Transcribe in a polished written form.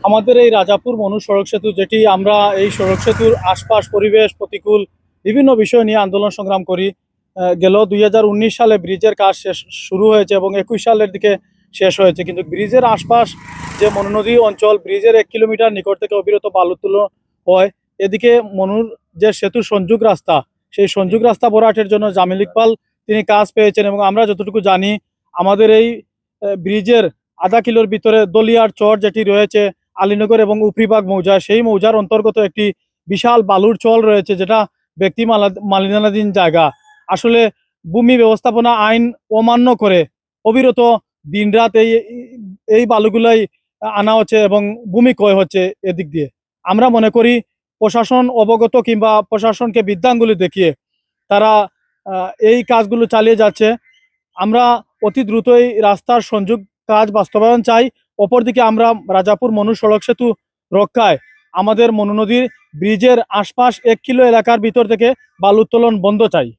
আমাদের এই রাজাপুর মনু সড়ক সেতু, যেটি আমরা এই সড়ক সেতুর আশপাশ পরিবেশ প্রতিকূল বিভিন্ন বিষয় নিয়ে আন্দোলন সংগ্রাম করি। গেল 2019 সালে ব্রিজের কাজ শুরু হয়েছে এবং 21 সালের দিকে শেষ হয়েছে, কিন্তু ব্রিজের আশপাশ যে মনু নদী অঞ্চল, ব্রিজের 1 কিলোমিটার নিকট থেকে অবিরত বালু তোলা হয়। এদিকে মনুর যে সেতুর সংযোগ রাস্তা, সেই সংযোগ রাস্তা ভরাটের জন্য জামিল ইকবাল তিনি কাজ পেয়েছেন এবং আমরা যতটুকু জানি আমাদের এই ব্রিজের আধা কিলোর ভিতরে দলিয়ার চর যেটি রয়েছে আলীনগর এবং উপরিবাগ মৌজা, সেই মৌজার অন্তর্গত একটি বিশাল বালুর চল রয়েছে, যেটা ব্যক্তি মালিকানাধীন জায়গা। আসলে ভূমি ব্যবস্থাপনা আইন অমান্য করে অবিরত দিনরাত এই বালুগুলাই আনা হচ্ছে এবং ভূমি ক্ষয় হচ্ছে। এদিক দিয়ে আমরা মনে করি প্রশাসন অবগত কিংবা প্রশাসনকে বৃদ্ধাঙ্গুলি দেখিয়ে তারা এই কাজগুলো চালিয়ে যাচ্ছে। আমরা অতি দ্রুত এই রাস্তার সংযোগ কাজ বাস্তবায়ন চাই। অপরদিকে আমরা রাজাপুর মনু সড়ক সেতু রক্ষায় আমাদের মনু নদীর ব্রিজের আশপাশ 1 কিলো এলাকার ভিতর থেকে বালু উত্তোলন বন্ধ চাই।